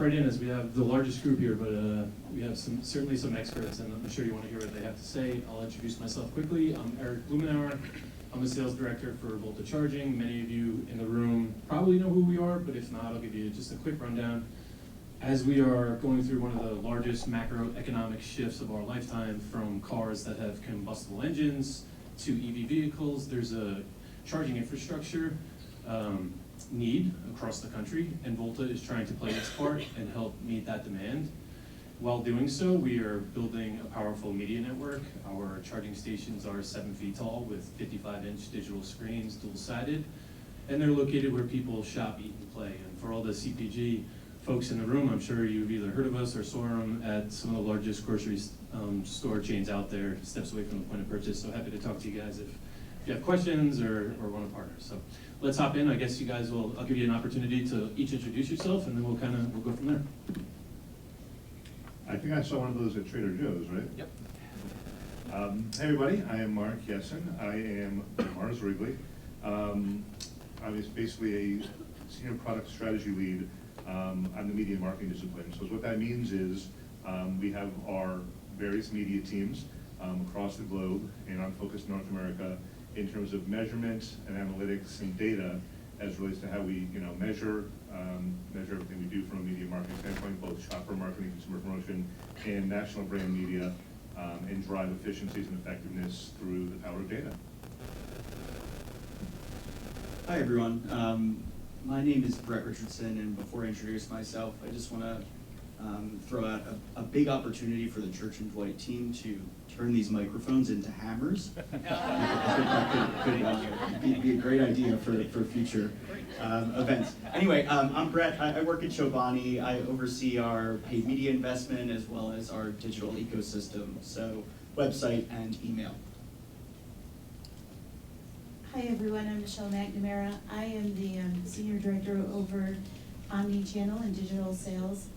right in as we have the largest group here, but we have certainly some experts, and I'm sure you want to hear what they have to say. I'll introduce myself quickly. I'm Eric Blumenauer. I'm the sales director for Volta Charging. Many of you in the room probably know who we are, but if not, I'll give you just a quick rundown. As we are going through one of the largest macroeconomic shifts of our lifetime, from cars that have combustible engines to EV vehicles, there's a charging infrastructure need across the country, and Volta is trying to play its part and help meet that demand. While doing so, we are building a powerful media network. Our charging stations are 7 feet tall with 55-inch digital screens, dual-sided, and they're located where people shop, eat, and play. And for all the CPG folks in the room, I'm sure you've either heard of us or saw them at some of the largest grocery store chains out there, steps away from the point of purchase. So happy to talk to you guys if you have questions or want to partner. So let's hop in. I guess you guys I'll give you an opportunity to each introduce yourself, and then we'll go from there. I think I saw one of those at Trader Joe's, right? Yep. Hey everybody, I am Mark Yessin. I am Mars Wrigley. I was basically a senior product strategy lead on the media and marketing discipline. So what that means is we have our various media teams across the globe, and I'm focused in North America in terms of measurement and analytics and data as relates to how we measure everything we do from a media marketing standpoint, both shopper marketing, consumer promotion, and national brand media, and drive efficiencies and effectiveness through the power of data. Hi everyone, my name is Brett Richardson, and before I introduce myself, I just want to throw out a big opportunity for the Church Dwight team to turn these microphones into hammers. I think that could be a great idea for future events. Anyway, I'm Brett. I work at Chobani. I oversee our paid media investment as well as our digital ecosystem, so website and email. Hi everyone, I'm Michele McNamara. I am the Senior Director over OmniChannel and digital sales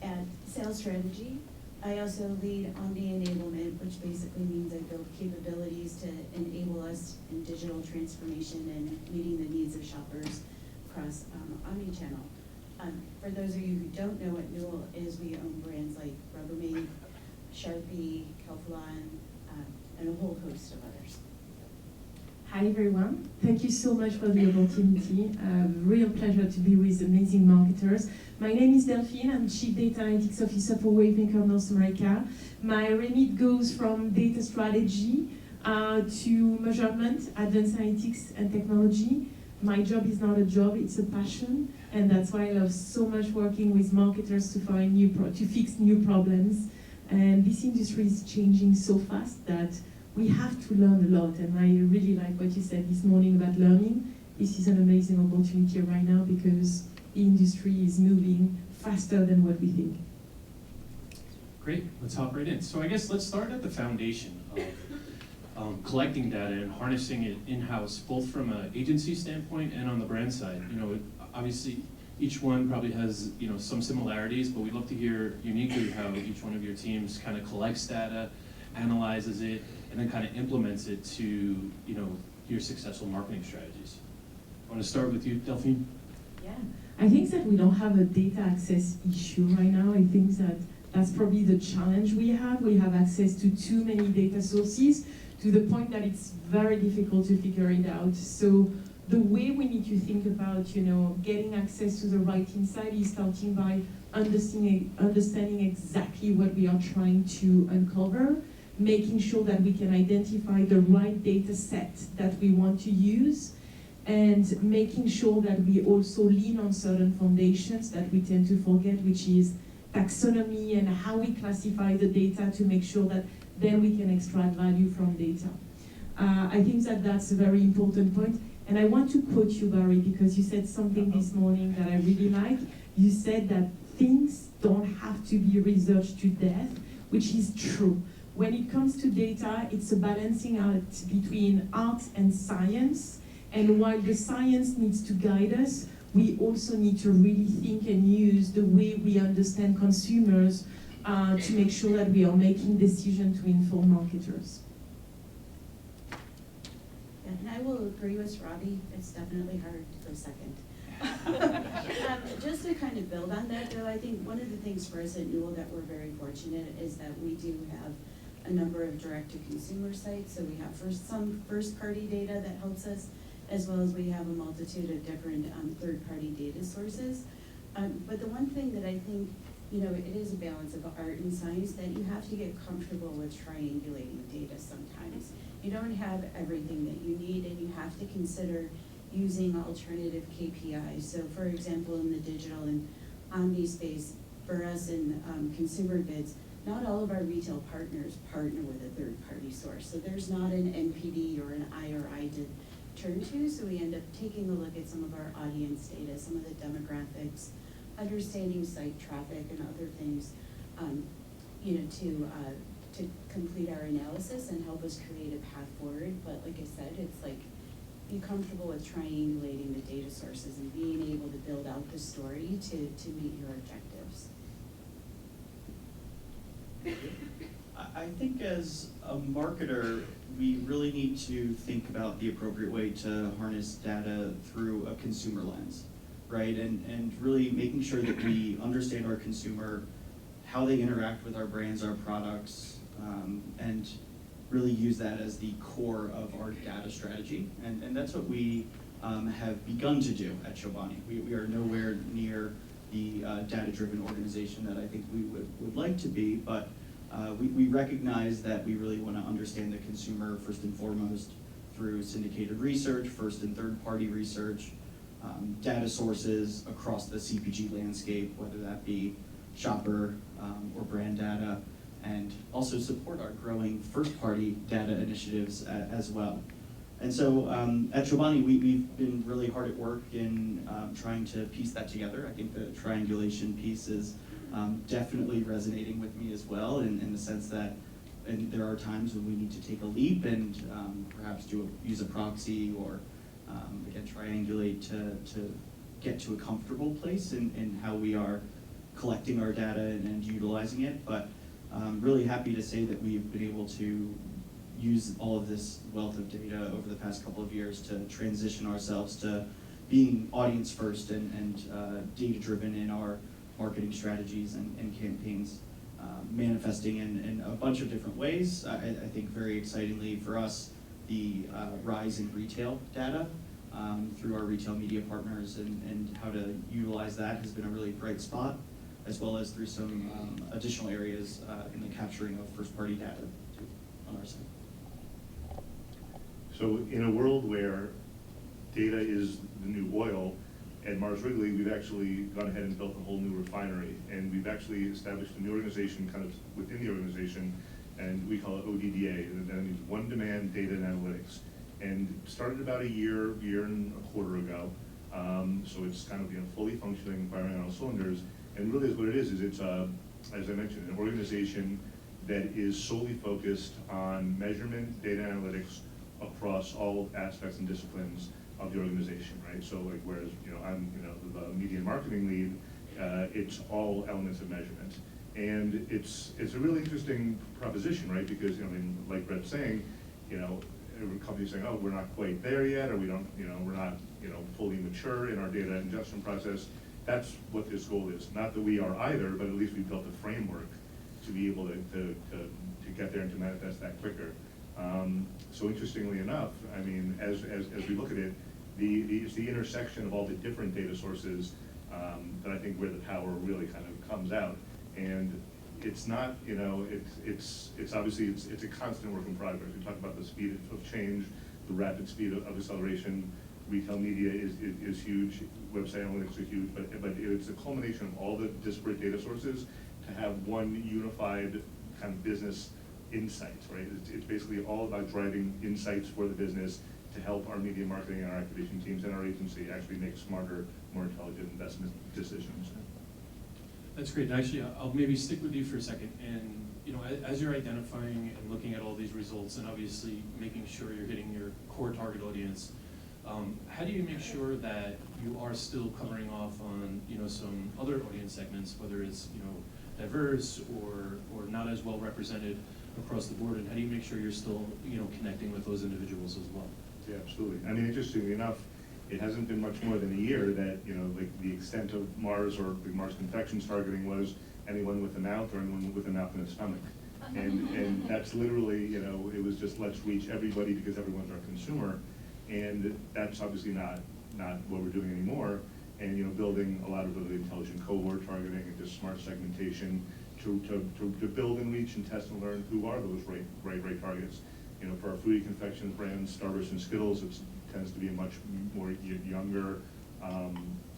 at Sales Strategy. I also lead Omni Enablement, which basically means I build capabilities to enable us in digital transformation and meeting the needs of shoppers across OmniChannel. For those of you who don't know what Newell is, we own brands like Rubbermaid, Sharpie, Calphalon, and a whole host of others. Hi everyone, thank you so much for the opportunity. Real pleasure to be with amazing marketers. My name is Delphine, I'm Chief Data Analytics Officer for Wavemaker North America. My remit goes from data strategy to measurement, advanced analytics and technology. My job is not a job, it's a passion, and that's why I love so much working with marketers to find to fix new problems. And this industry is changing so fast that we have to learn a lot, and I really like what you said this morning about learning. This is an amazing opportunity right now because the industry is moving faster than what we think. Great, let's hop right in. So I guess let's start at the foundation of collecting data and harnessing it in-house, both from an agency standpoint and on the brand side. Obviously each one probably has some similarities, but we'd love to hear uniquely how each one of your teams kind of collects data, analyzes it, and then kind of implements it to your successful marketing strategies. I want to start with you, Delphine. Yeah, I think that we don't have a data access issue right now. I think that that's probably the challenge we have. We have access to too many data sources to the point that it's very difficult to figure it out. So the way we need to think about getting access to the right insight is starting by understanding exactly what we are trying to uncover, making sure that we can identify the right data set that we want to use, and making sure that we also lean on certain foundations that we tend to forget, which is taxonomy and how we classify the data to make sure that then we can extract value from data. I think that that's a very important point. And I want to quote you, Barry, because you said something this morning that I really like. You said that things don't have to be researched to death, which is true. When it comes to data, it's a balancing out between art and science. And while the science needs to guide us, we also need to really think and use the way we understand consumers to make sure that we are making decisions to inform marketers. And I will agree with Robbie, it's definitely hard to go second. Just just to kind of build on that, though, I think one of the things for us at Newell that we're very fortunate is that we do have a number of direct-to-consumer sites. So we have some first-party data that helps us, as well as we have a multitude of different third-party data sources. But the one thing that I think, it is a balance of art and science, that you have to get comfortable with triangulating data sometimes. You don't have everything that you need, and you have to consider using alternative KPIs. So for example, in the digital and omni space, for us in consumer goods, not all of our retail partners partner with a third-party source. So there's not an NPD or an IRI to turn to, so we end up taking a look at some of our audience data, some of the demographics, understanding site traffic and other things, to complete our analysis and help us create a path forward. But like I said, it's like, be comfortable with triangulating the data sources and being able to build out the story to meet your objectives. I think as a marketer, we really need to think about the appropriate way to harness data through a consumer lens, right? And really making sure that we understand our consumer, how they interact with our brands, our products, and really use that as the core of our data strategy. And that's what we have begun to do at Chobani. We are nowhere near the data-driven organization that I think we would like to be, but we recognize that we really want to understand the consumer first and foremost through syndicated research, first and third-party research, data sources across the CPG landscape, whether that be shopper or brand data, and also support our growing first-party data initiatives as well. And so at Chobani, we've been really hard at work in trying to piece that together. I think the triangulation piece is definitely resonating with me as well, in the sense that there are times when we need to take a leap and perhaps use a proxy or again triangulate to get to a comfortable place in how we are collecting our data and utilizing it. But really happy to say that we've been able to use all of this wealth of data over the past couple of years to transition ourselves to being audience first and data driven in our marketing strategies and campaigns, manifesting in a bunch of different ways. I think very excitingly for us, the rise in retail data through our retail media partners and how to utilize that has been a really bright spot, as well as through some additional areas in the capturing of first-party data on our site. So in a world where data is the new oil, at Mars Wrigley, we've actually gone ahead and built a whole new refinery, and we've actually established a new organization kind of within the organization, and we call it ODDA, and that means One Demand Data and Analytics. And started about a year and a quarter ago, so it's kind of fully functioning, firing on all cylinders. And really, what it is it's as I mentioned, an organization that is solely focused on measurement, data analytics across all aspects and disciplines of the organization, right? So like, whereas I'm the media and marketing lead, it's all elements of measurement, and it's a really interesting proposition, right? Because like Brett's saying, every company's saying, oh, we're not quite there yet, or we don't, we're not fully mature in our data ingestion process. That's what this goal is. Not that we are either, but at least we built a framework to be able to get there and to manifest that quicker. So interestingly enough, I mean, as we look at it, it's the intersection of all the different data sources that I think where the power really kind of comes out. And it's not, it's obviously, it's a constant work in progress. We talk about the speed of change, the rapid speed of acceleration. Retail media is huge, website analytics are huge, but it's a culmination of all the disparate data sources to have one unified kind of business insights, right? It's basically all about driving insights for the business to help our media marketing and our activation teams and our agency actually make smarter, more intelligent investment decisions. That's great. Actually, I'll maybe stick with you for a second. And as you're identifying and looking at all these results, and obviously making sure you're hitting your core target audience, how do you make sure that you are still covering off on some other audience segments, whether it's diverse or not as well represented across the board, and how do you make sure you're still connecting with those individuals as well? Yeah, absolutely. I mean, interestingly enough, it hasn't been much more than a year that, you know, like the extent of Mars or the Mars Confections targeting was anyone with a mouth or anyone with a mouth in a stomach. And that's literally, you know, it was just let's reach everybody because everyone's our consumer. And that's obviously not what we're doing anymore. And, you know, building a lot of really intelligent cohort targeting and just smart segmentation to build and reach and test and learn who are those right targets. You know, for our foodie confections brands, Starburst and Skittles, it tends to be a much more younger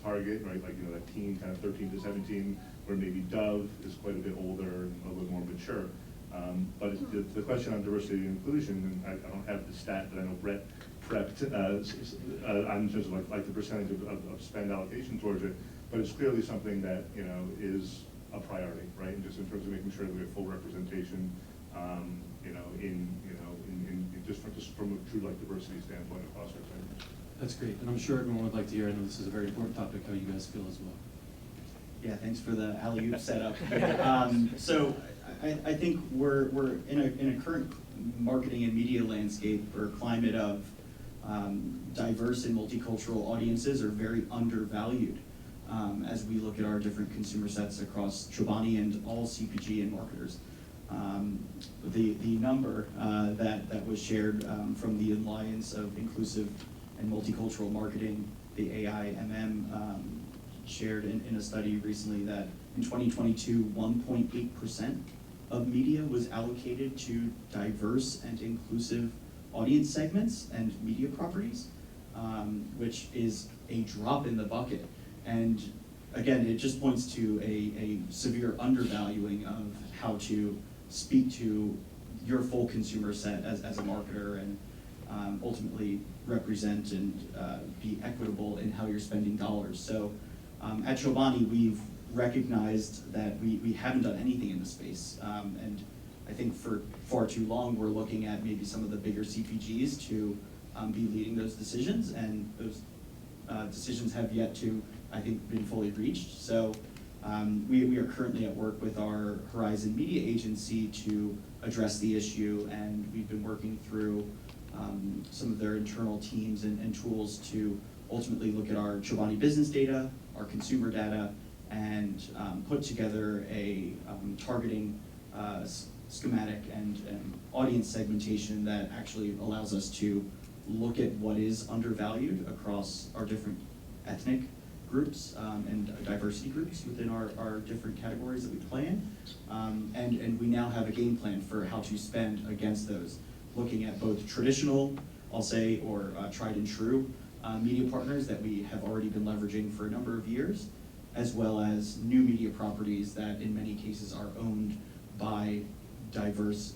target, right? Like, you know, that teen, kind of 13 to 17, where maybe Dove is quite a bit older and a little more mature. But the question on diversity and inclusion, and I don't have the stat, but I know Brett prepped on terms of like the percentage of spend allocation towards it, but it's clearly something that, you know, is a priority, right? And just in terms of making sure that we have full representation, you know, in just from a true like diversity standpoint across our segments. That's great, and I'm sure everyone would like to hear, I know this is a very important topic, how you guys feel as well. Yeah, thanks for the alley-oop setup. So I think we're in a current marketing and media landscape or climate of diverse and multicultural audiences are very undervalued as we look at our different consumer sets across Chobani and all CPG and marketers. The number that was shared from the Alliance of Inclusive and Multicultural Marketing, the AIMM, shared in a study recently that in 2022, 1.8% of media was allocated to diverse and inclusive audience segments and media properties, which is a drop in the bucket. And again, it just points to a severe undervaluing of how to speak to your full consumer set as a marketer and ultimately represent and be equitable in how you're spending dollars. So at Chobani, we've recognized that we haven't done anything in the space. And I think for far too long, we're looking at maybe some of the bigger CPGs to be leading those decisions, and those decisions have yet to, I think, been fully reached. So we are currently at work with our Horizon Media Agency to address the issue, and we've been working through some of their internal teams and tools to ultimately look at our Chobani business data, our consumer data, and put together a targeting schematic and audience segmentation that actually allows us to look at what is undervalued across our different ethnic groups and diversity groups within our different categories that we play in. And we now have a game plan for how to spend against those, looking at both traditional, I'll say, or tried and true media partners that we have already been leveraging for a number of years, as well as new media properties that in many cases are owned by diverse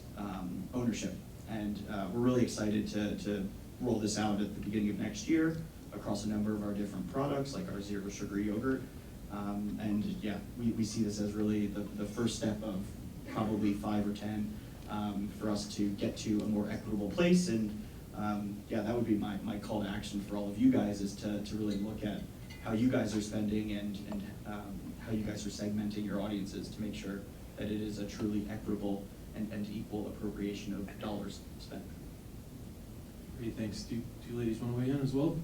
ownership. And we're really excited to roll this out at the beginning of next year across a number of our different products, like our zero sugar yogurt. And yeah, we see this as really the first step of probably 5 or 10 for us to get to a more equitable place. And yeah, that would be my call to action for all of you guys, is to really look at how you guys are spending and how you guys are segmenting your audiences to make sure that it is a truly equitable and equal appropriation of dollars spent. Great, thanks. Do you ladies want to weigh in as well?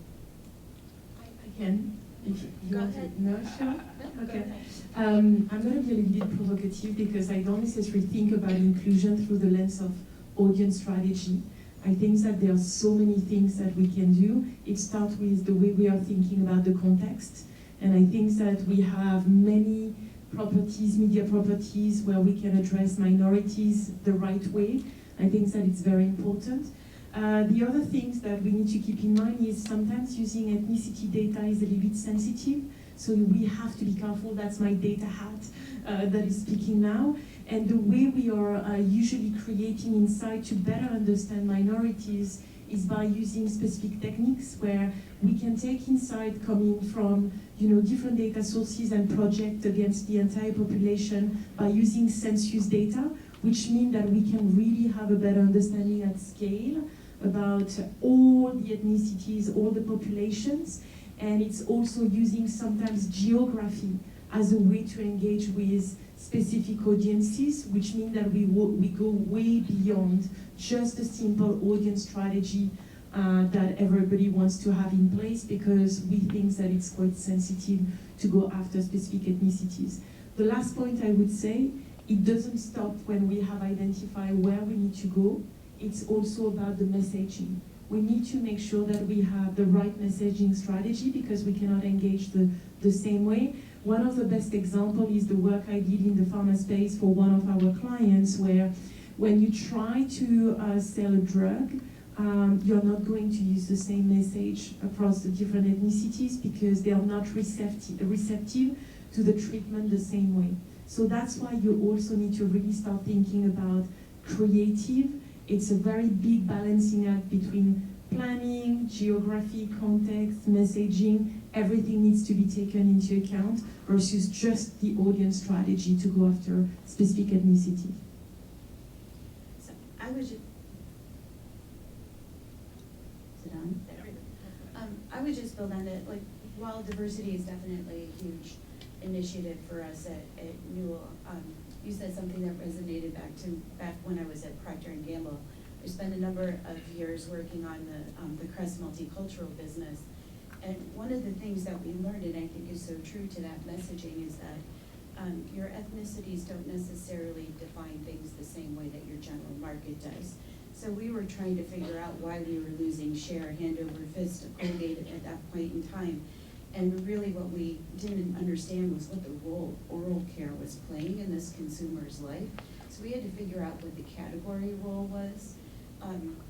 I can. If you Go want ahead. to. No, sure. No, Okay. go ahead. I'm going to be a little bit provocative because I don't necessarily think about inclusion through the lens of audience strategy. I think that there are so many things that we can do. It starts with the way we are thinking about the context. And I think that we have many properties, media properties, where we can address minorities the right way. I think that it's very important. The other things that we need to keep in mind is sometimes using ethnicity data is a little bit sensitive. So we have to be careful. That's my data hat that is speaking now. And the way we are usually creating insight to better understand minorities is by using specific techniques where we can take insight coming from different data sources and project against the entire population by using census data, which means that we can really have a better understanding at scale about all the ethnicities, all the populations. And it's also using sometimes geography as a way to engage with specific audiences, which means that we go way beyond just a simple audience strategy that everybody wants to have in place because we think that it's quite sensitive to go after specific ethnicities. The last point I would say, it doesn't stop when we have identified where we need to go. It's also about the messaging. We need to make sure that we have the right messaging strategy because we cannot engage the same way. One of the best examples is the work I did in the pharma space for one of our clients where when you try to sell a drug, you're not going to use the same message across the different ethnicities because they are not receptive to the treatment the same way. So that's why you also need to really start thinking about creative. It's a very big balancing act between planning, geography, context, messaging. Everything needs to be taken into account versus just the audience strategy to go after specific ethnicity. So I would just, is it on? There we go. I would just build on that, like, while diversity is definitely a huge initiative for us at Newell, you said something that resonated back when I was at Procter & Gamble. I spent a number of years working on the Crest multicultural business. And one of the things that we learned, and I think is so true to that messaging, is that your ethnicities don't necessarily define things the same way that your general market does. So we were trying to figure out why we were losing share hand over fist to Colgate at that point in time. And really what we didn't understand was what the role oral care was playing in this consumer's life. So we had to figure out what the category role was,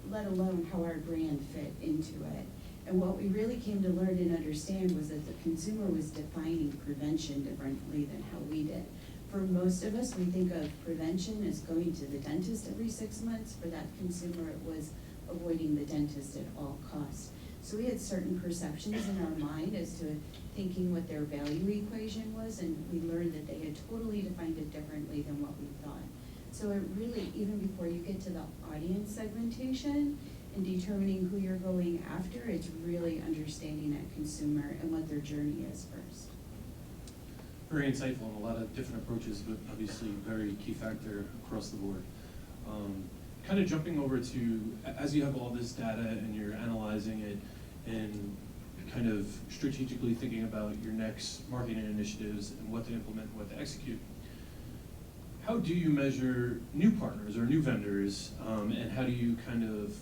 let alone how our brand fit into it. And what we really came to learn and understand was that the consumer was defining prevention differently than how we did. For most of us, we think of prevention as going to the dentist every 6 months. For that consumer, it was avoiding the dentist at all costs. So we had certain perceptions in our mind as to thinking what their value equation was, and we learned that they had totally defined it differently than what we thought. So it really, even before you get to the audience segmentation and determining who you're going after, it's really understanding that consumer and what their journey is first. Very insightful and a lot of different approaches, but obviously very key factor across the board. Kind of jumping over to, as you have all this data and you're analyzing it and kind of strategically thinking about your next marketing initiatives and what to implement and what to execute, how do you measure new partners or new vendors, and how do you kind of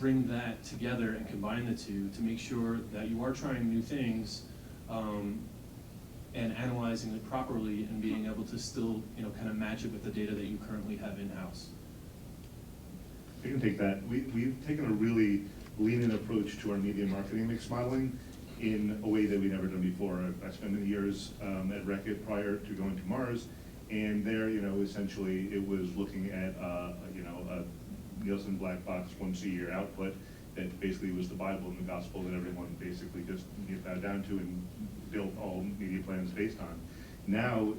bring that together and combine the two to make sure that you are trying new things and analyzing it properly and being able to still, kind of match it with the data that you currently have in-house? I can take that. We've taken a really lean-in approach to our media marketing mix modeling in a way that we've never done before. I spent many years at Reckitt prior to going to Mars, and there, essentially it was looking at, a Nielsen black box once a year output that basically was the Bible and the gospel that everyone basically just bowed down to and built all media plans based on. Now,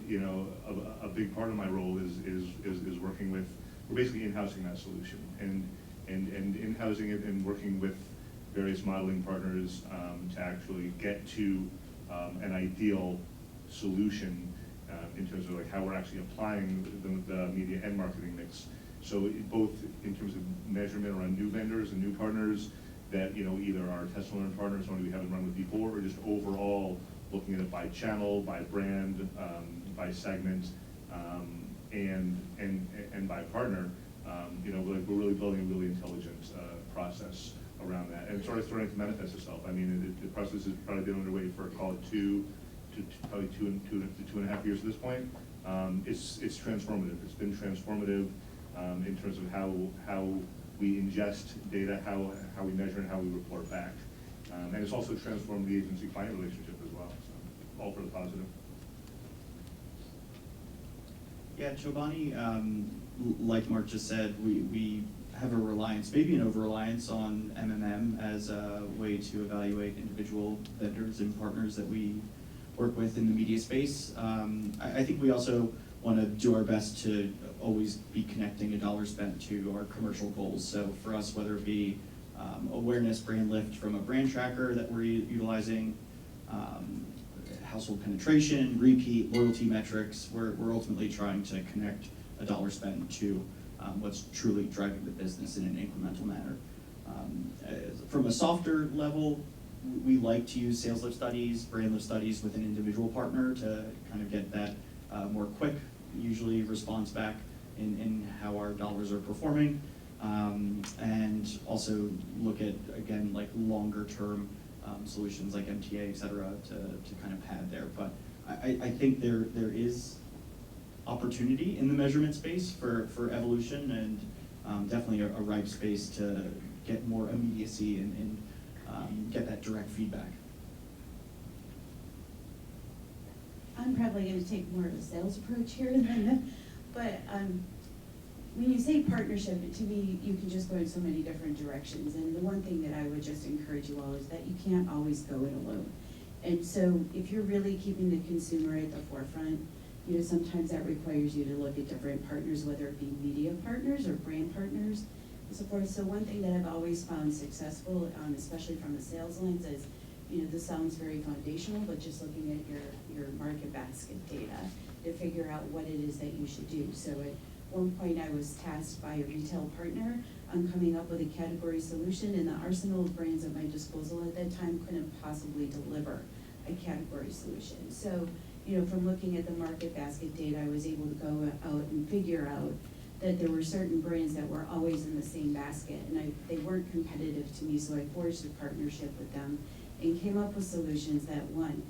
a big part of my role is working with, we're basically in-housing that solution and in-housing it and working with various modeling partners to actually get to an ideal solution in terms of like how we're actually applying the media and marketing mix. So both in terms of measurement around new vendors and new partners that either are test and learn partners or we haven't run with before, or just overall looking at it by channel, by brand, by segment, and by partner. We're really building a really intelligent process around that, and it's already starting to manifest itself. I mean, the process has probably been underway for call it two and a half years at this point. It's transformative. It's been transformative in terms of how we ingest data, how we measure, and how we report back. And it's also transformed the agency-client relationship as well. So all for the positive. Yeah, Chobani, like Mark just said, we have a reliance, maybe an over-reliance on MMM as a way to evaluate individual vendors and partners that we work with in the media space. I think we also want to do our best to always be connecting a dollar spent to our commercial goals. So for us, whether it be awareness, brand lift from a brand tracker that we're utilizing, household penetration, repeat, loyalty metrics, we're ultimately trying to connect a dollar spent to what's truly driving the business in an incremental manner. From a softer level, we like to use sales lift studies, brand lift studies with an individual partner to kind of get that more quick, usually response back in how our dollars are performing. And also look at, again, like longer term solutions like MTA, et cetera, to kind of pad there. But I think there is opportunity in the measurement space for evolution, and definitely a ripe space to get more immediacy and get that direct feedback. I'm probably gonna take more of a sales approach here than, but when you say partnership, to me, you can just go in so many different directions. And the one thing that I would just encourage you all is that you can't always go it alone. And so if you're really keeping the consumer at the forefront, you know, sometimes that requires you to look at different partners, whether it be media partners or brand partners and so forth. So one thing that I've always found successful, especially from the sales lens, is, you know, this sounds very foundational, but just looking at your market basket data to figure out what it is that you should do. So at one point I was tasked by a retail partner on coming up with a category solution, and the arsenal of brands at my disposal at that time couldn't possibly deliver a category solution. So, you know, from looking at the market basket data, I was able to go out and figure out that there were certain brands that were always in the same basket, and they weren't competitive to me, so I forged a partnership with them and came up with solutions that won.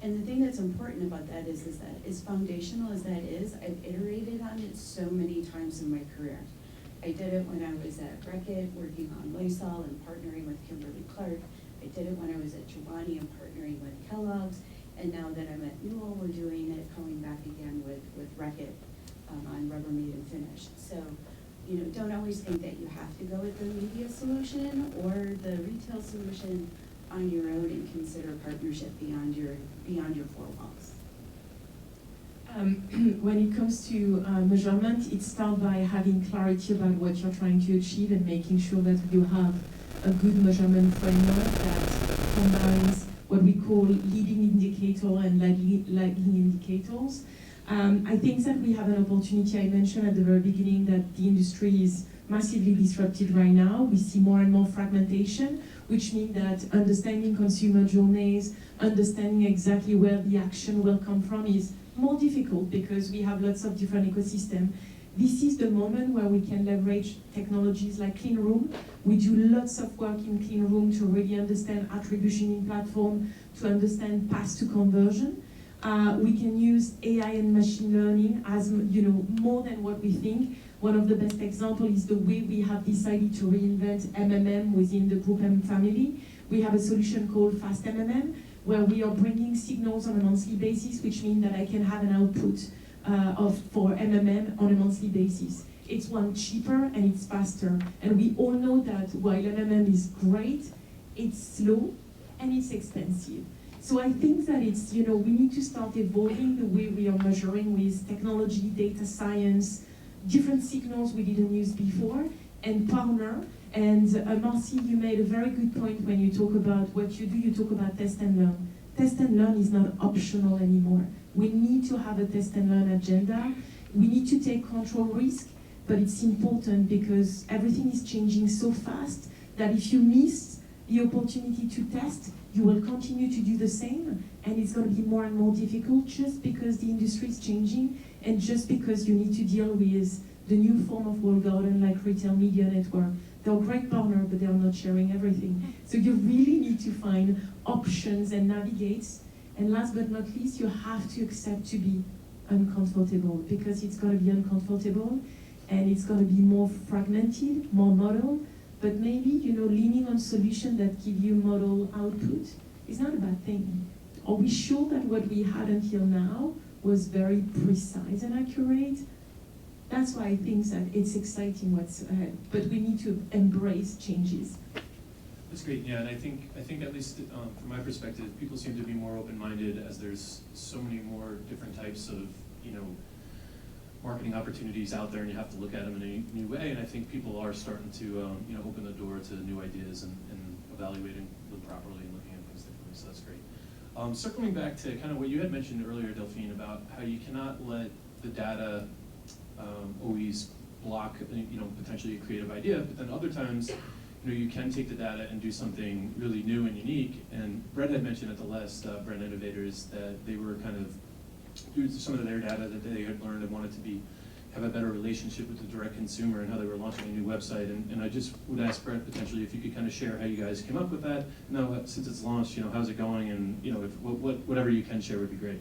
And the thing that's important about that is that as foundational as that is, I've iterated on it so many times in my career. I did it when I was at Reckitt, working on Lysol and partnering with Kimberly-Clark. I did it when I was at Chobani and partnering with Kellogg's. And now that I'm at Newell, we're doing it, coming back again with Reckitt on Rubbermaid and Finish. So, you know, don't always think that you have to go with the media solution or the retail solution on your own, and consider partnership beyond your four walls. When it comes to measurement, it starts by having clarity about what you're trying to achieve and making sure that you have a good measurement framework that combines what we call leading indicator and lagging indicators. I think that we have an opportunity. I mentioned at the very beginning that the industry is massively disrupted right now. We see more and more fragmentation, which means that understanding consumer journeys, understanding exactly where the action will come from is more difficult because we have lots of different ecosystems. This is the moment where we can leverage technologies like Clean Room. We do lots of work in Clean Room to really understand attribution in platform, to understand path to conversion. We can use AI and machine learning as, you know, more than what we think. One of the best examples is the way we have decided to reinvent MMM within the Group M family. We have a solution called Fast MMM, where we are bringing signals on a monthly basis, which means that I can have an output for MMM on a monthly basis. It's one, cheaper and it's faster. And we all know that while MMM is great, it's slow and it's expensive. So I think that it's, you know, we need to start evolving the way we are measuring with technology, data science, different signals we didn't use before, and partner. And Marcy, you made a very good point when you talk about what you do. You talk about test and learn. Test and learn is not optional anymore. We need to have a test and learn agenda. We need to take control risk, but it's important because everything is changing so fast that if you miss the opportunity to test, you will continue to do the same, and it's going to be more and more difficult just because the industry is changing and just because you need to deal with the new form of walled garden like retail media network. They're a great partner, but they're not sharing everything. So you really need to find options and navigate. And last but not least, you have to accept to be uncomfortable, because it's going to be uncomfortable and it's going to be more fragmented, more model. But maybe, you know, leaning on solutions that give you model output is not a bad thing. Are we sure that what we had until now was very precise and accurate? That's why I think that it's exciting what's ahead. But we need to embrace changes. That's great, yeah, and I think at least from my perspective, people seem to be more open-minded as there's so many more different types of, you know, marketing opportunities out there, and you have to look at them in a new way. And I think people are starting to, you know, open the door to new ideas and evaluating them properly and looking at things differently. So that's great. Circling back to kind of what you had mentioned earlier, Delphine, about how you cannot let the data always block, you know, potentially a creative idea, but then other times you can take the data and do something really new and unique. And Brett had mentioned at the last Brand Innovators that they were kind of, due to some of their data that they had learned and wanted to have a better relationship with the direct consumer and how they were launching a new website. And I just would ask Brett potentially if you could kind of share how you guys came up with that. Now, since it's launched, how's it going? And if whatever you can share would be great.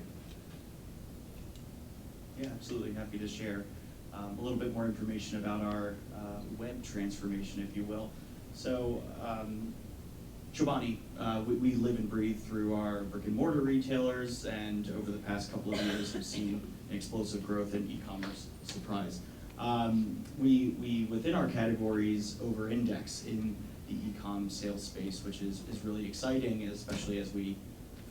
Yeah, absolutely. Happy to share a little bit more information about our web transformation, if you will. So, Chobani, we live and breathe through our brick and mortar retailers, and over the past couple of years have seen an explosive growth in e-commerce. Surprise. We within our categories over-index in the e-com sales space, which is really exciting, especially as we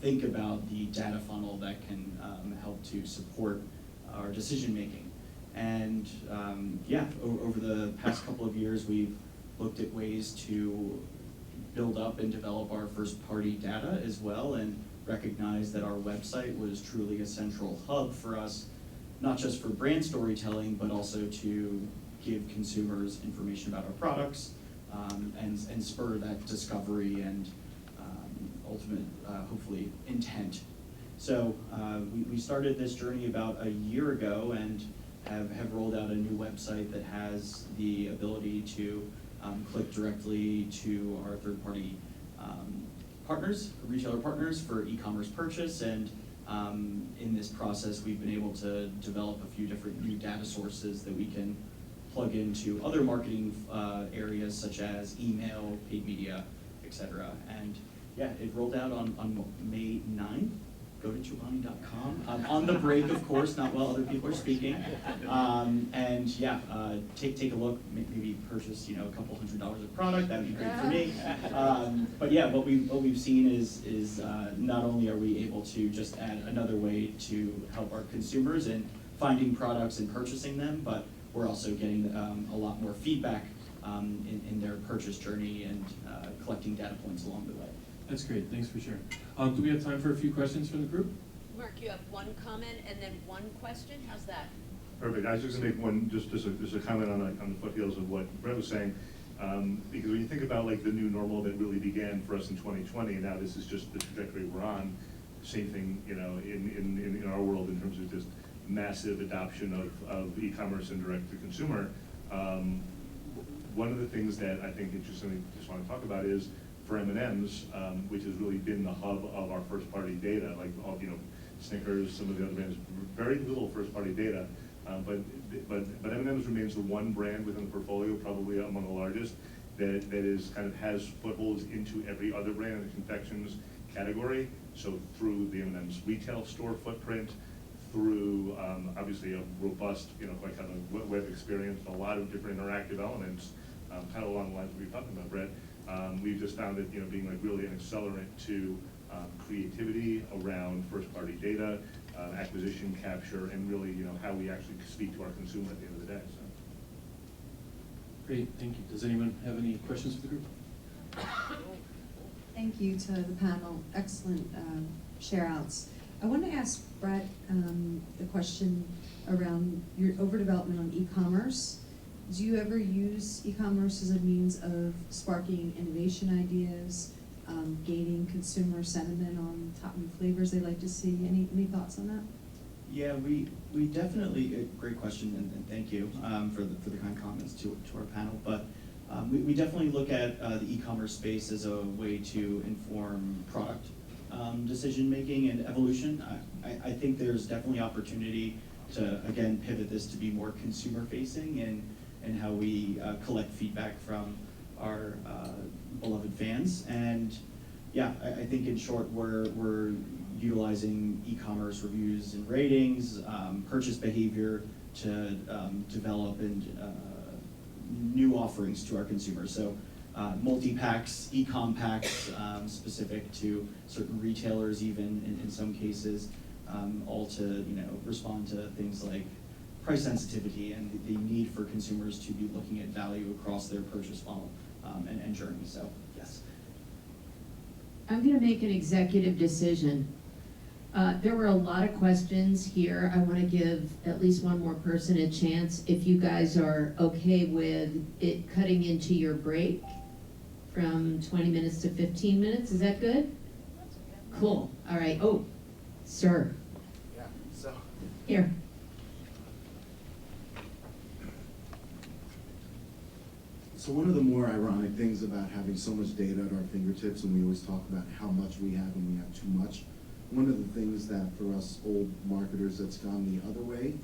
think about the data funnel that can help to support our decision making. And over the past couple of years, we've looked at ways to build up and develop our first-party data as well, and recognize that our website was truly a central hub for us, not just for brand storytelling, but also to give consumers information about our products and spur that discovery and ultimate, hopefully, intent. So we started this journey about a year ago and have rolled out a new website that has the ability to click directly to our third-party partners, retailer partners for e-commerce purchase. And in this process, we've been able to develop a few different new data sources that we can plug into other marketing areas such as email, paid media, etc. And yeah, it rolled out on May 9th. Go to Chobani.com. On the break, of course, not while other people are speaking. Take a look. Maybe purchase, a couple $100s of product. That'd be great for me. But yeah, what we've seen is not only are we able to just add another way to help our consumers in finding products and purchasing them, but we're also getting a lot more feedback in their purchase journey and collecting data points along the way. That's great. Thanks for sharing. Do we have time for a few questions from the group? Mark, you have one comment and then one question. How's that? Perfect. I was just going to make one, just a comment on the foothills of what Brett was saying, because when you think about like the new normal that really began for us in 2020, and now this is just the trajectory we're on. Same thing, in our world in terms of just massive adoption of e-commerce and direct to consumer. One of the things that I think interestingly just want to talk about is for M&Ms, which has really been the hub of our first-party data, like all, Snickers, some of the other brands, very little first-party data, but M&Ms remains the one brand within the portfolio, probably among the largest, that is kind of has footholds into every other brand in the confections category. So through the M&Ms retail store footprint, through obviously a robust, quite kind of web experience, a lot of different interactive elements, kind of along the lines we were talking about, Brett. We've just found it, being like really an accelerant to creativity around first-party data, acquisition, capture, and really, how we actually speak to our consumer at the end of the day. So. Great, thank you. Does anyone have any questions for the group? Thank you to the panel. Excellent share-outs. I want to ask Brett the question around your overdevelopment on e-commerce. Do you ever use e-commerce as a means of sparking innovation ideas, gaining consumer sentiment on top new flavors they'd like to see? Any thoughts on that? Yeah, we definitely, great question, and thank you for the kind comments to our panel. But we definitely look at the e-commerce space as a way to inform product decision making and evolution. I think there's definitely opportunity to, again, pivot this to be more consumer facing and how we collect feedback from our beloved fans. And yeah, I think in short, we're utilizing e-commerce reviews and ratings, purchase behavior to develop and new offerings to our consumers. So multi-packs, e-com packs, specific to certain retailers even in some cases, all to respond to things like price sensitivity and the need for consumers to be looking at value across their purchase funnel and journey. So yes. I'm going to make an executive decision. There were a lot of questions here. I want to give at least one more person a chance. If you guys are okay with it cutting into your break, from 20 minutes to 15 minutes. Is that good? Cool. All right. Oh, sir. Yeah, so. Here. So one of the more ironic things about having so much data at our fingertips, and we always talk about how much we have and we have too much, one of the things that for us old marketers that's gone the other way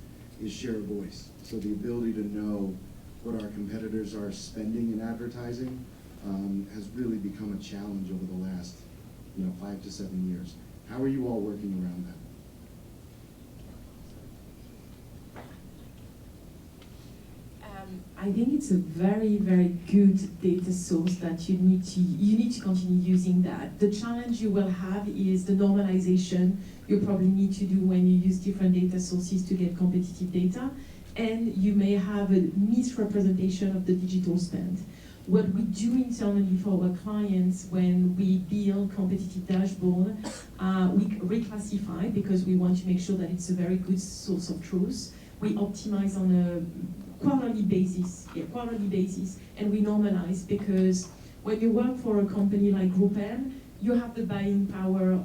is share of voice. So the ability to know what our competitors are spending in advertising has really become a challenge over the last 5 to 7 years. How are you all working around that? I think it's a very, very good data source that you need to continue using that. The challenge you will have is the normalization you probably need to do when you use different data sources to get competitive data, and you may have a misrepresentation of the digital spend. What we do internally for our clients when we build competitive dashboard, we reclassify because we want to make sure that it's a very good source of truth. We optimize on a quarterly basis, and we normalize because when you work for a company like Group M, you have the buying power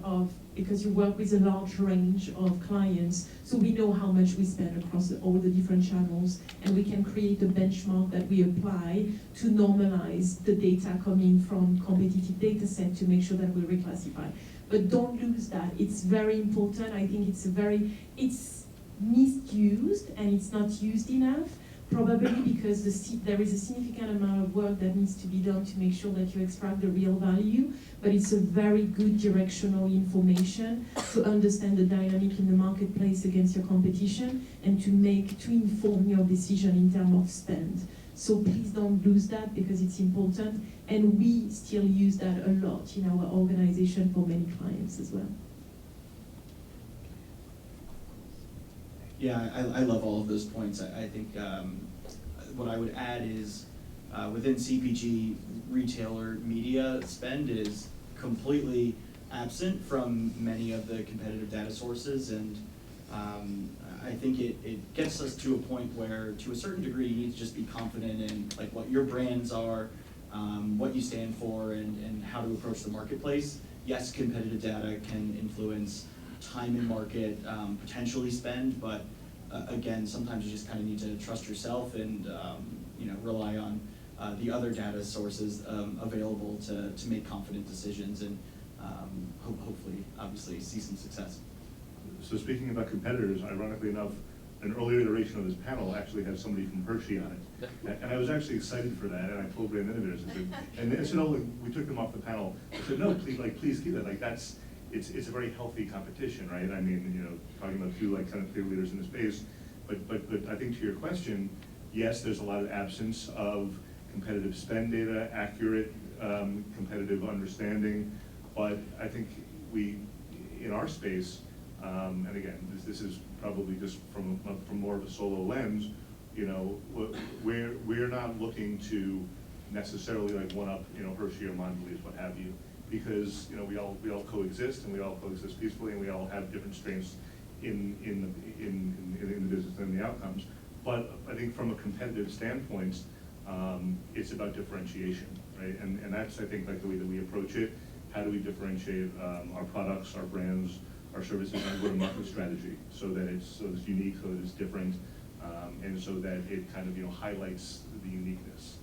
because you work with a large range of clients, so we know how much we spend across all the different channels, and we can create a benchmark that we apply to normalize the data coming from competitive data set to make sure that we reclassify. But don't lose that, it's very important. I think it's misused and it's not used enough, probably because there is a significant amount of work that needs to be done to make sure that you extract the real value, but it's a very good directional information to understand the dynamic in the marketplace against your competition and to inform your decision in terms of spend. So please don't lose that because it's important, and we still use that a lot in our organization for many clients as well. Yeah, I love all of those points. I think what I would add is within CPG, retailer media spend is completely absent from many of the competitive data sources, and I think it gets us to a point where, to a certain degree, you need to just be confident in like what your brands are, what you stand for, and how to approach the marketplace. Yes, competitive data can influence time in market, potentially spend, but again, sometimes you just kind of need to trust yourself and rely on the other data sources available to make confident decisions and hopefully, obviously, see some success. So speaking about competitors, ironically enough, an earlier iteration of this panel actually had somebody from Hershey on it. And I was actually excited for that, and I told Brand Innovators, and they said, oh, we took them off the panel. I said, no, please keep it. It's a very healthy competition, right? I mean, talking about two kind of clear leaders in the space. But I think to your question, yes, there's a lot of absence of competitive spend data, accurate competitive understanding. But I think in our space, and again, this is probably just from more of a solo lens, we're not looking to necessarily one up, Hershey or Mondelez, what have you. Because we all coexist, and we all coexist peacefully, and we all have different strengths in the business and the outcomes. But I think from a competitive standpoint, it's about differentiation, right? And that's, I think, the way that we approach it. How do we differentiate our products, our brands, our services, our go-to-market strategy, so that it's unique, so that it's different, and so that it kind of highlights the uniqueness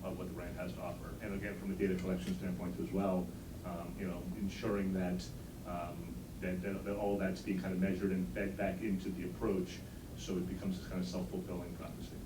of what the brand has to offer. And again, from a data collection standpoint as well, ensuring that that all that's being kind of measured and fed back into the approach, so it becomes this kind of self-fulfilling prophecy.